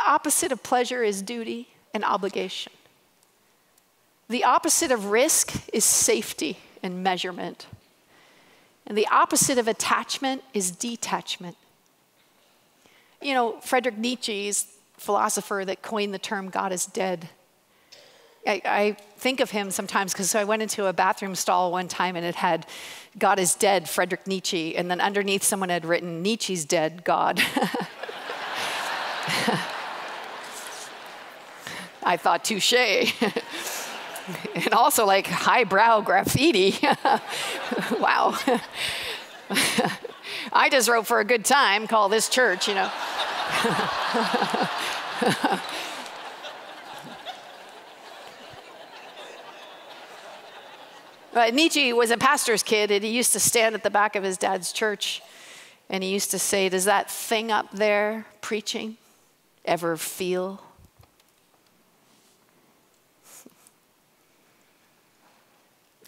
The opposite of pleasure is duty and obligation. The opposite of risk is safety and measurement. And the opposite of attachment is detachment. You know, Friedrich Nietzsche is a philosopher that coined the term God is dead. I think of him sometimes because I went into a bathroom stall one time and it had God is dead, Friedrich Nietzsche, and then underneath someone had written Nietzsche's dead, God. I thought touche. And also like highbrow graffiti. Wow. I just wrote for a good time, call this church, you know. Nietzsche was a pastor's kid, and he used to stand at the back of his dad's church, and he used to say, does that thing up there preaching ever feel?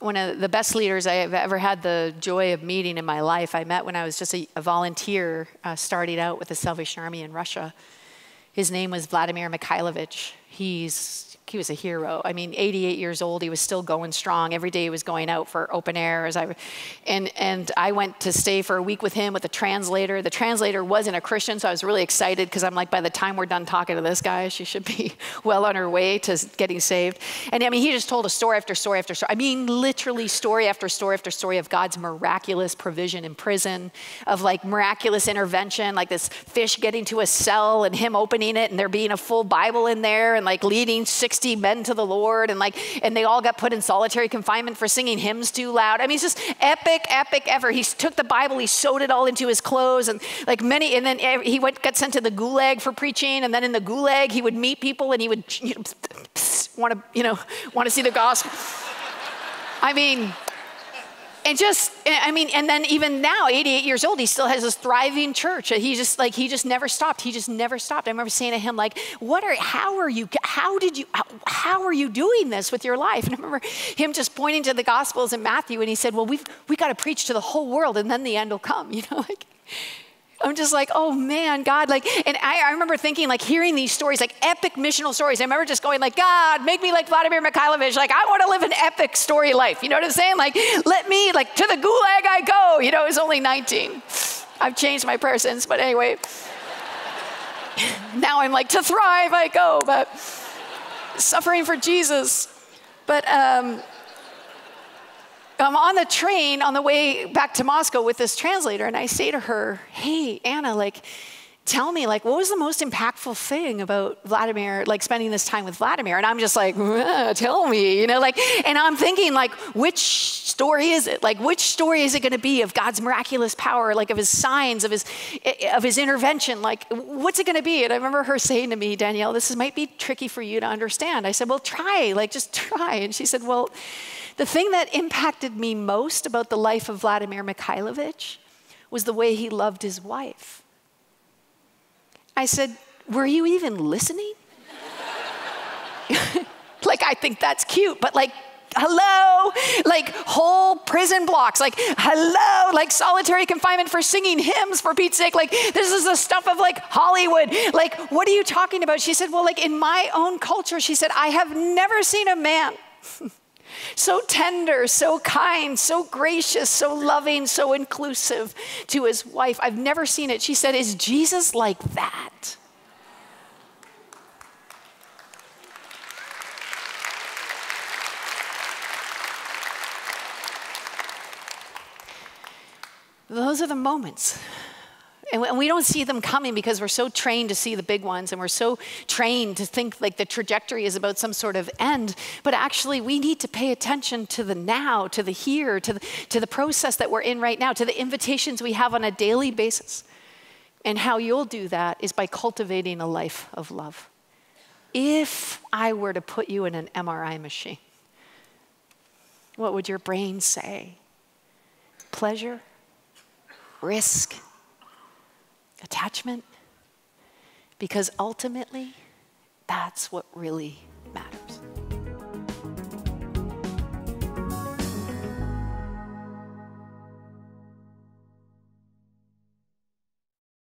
One of the best leaders I have ever had the joy of meeting in my life, I met when I was just a volunteer starting out with the Salvation Army in Russia. His name was Vladimir Mikhailovich. He was a hero. I mean, 88 years old, he was still going strong. Every day he was going out for open air. And I went to stay for a week with him with a translator. The translator wasn't a Christian, so I was really excited because I'm like, by the time we're done talking to this guy, she should be well on her way to getting saved. And I mean, he just told us story after story after story. I mean, literally story after story after story of God's miraculous provision in prison, of like miraculous intervention, like this fish getting to a cell and him opening it and there being a full Bible in there and like leading 60 men to the Lord, and they all got put in solitary confinement for singing hymns too loud. I mean, it's just epic ever. He took the Bible, he sewed it all into his clothes, and like many, and then he got sent to the gulag for preaching, and then in the gulag he would meet people and he would want to see the gospel. I mean, and then even now, 88 years old, he still has this thriving church. He just never stopped. He just never stopped. I remember saying to him, like, how are you doing this with your life? And I remember him just pointing to the Gospels in Matthew, and he said, well, we got to preach to the whole world, and then the end will come, you know, like. I'm just like, oh man, God, like, and I remember thinking, like, hearing these stories, like epic missional stories. I remember just going like, God, make me like Vladimir Mikhailovich. Like, I want to live an epic story life. You know what I'm saying? Like, let me, like, to the gulag I go. You know, I was only 19. I've changed my prayer since, but anyway. Now I'm like, to thrive I go, but suffering for Jesus. But, I'm on the train on the way back to Moscow with this translator, and I say to her, hey, Anna, like, tell me, like, what was the most impactful thing about Vladimir, like spending this time with Vladimir? And I'm just like, tell me, you know, like, and I'm thinking, like, which story is it? Like, which story is it going to be of God's miraculous power, like of his signs, of his intervention? Like, what's it going to be? And I remember her saying to me, Danielle, this might be tricky for you to understand. I said, well, try, like, just try. And she said, well, the thing that impacted me most about the life of Vladimir Mikhailovich was the way he loved his wife. I said, were you even listening? Like, I think that's cute, but like, hello, like whole prison blocks, like, hello, like solitary confinement for singing hymns, for Pete's sake. Like, this is the stuff of like Hollywood. Like, what are you talking about? She said, well, like in my own culture, she said, I have never seen a man so tender, so kind, so gracious, so loving, so inclusive to his wife. I've never seen it. She said, is Jesus like that? Those are the moments. And we don't see them coming because we're so trained to see the big ones, and we're so trained to think like the trajectory is about some sort of end. But actually, we need to pay attention to the now, to the here, to the process that we're in right now, to the invitations we have on a daily basis. And how you'll do that is by cultivating a life of love. If I were to put you in an MRI machine, what would your brain say? Pleasure? Risk? Attachment? Because ultimately, that's what really matters.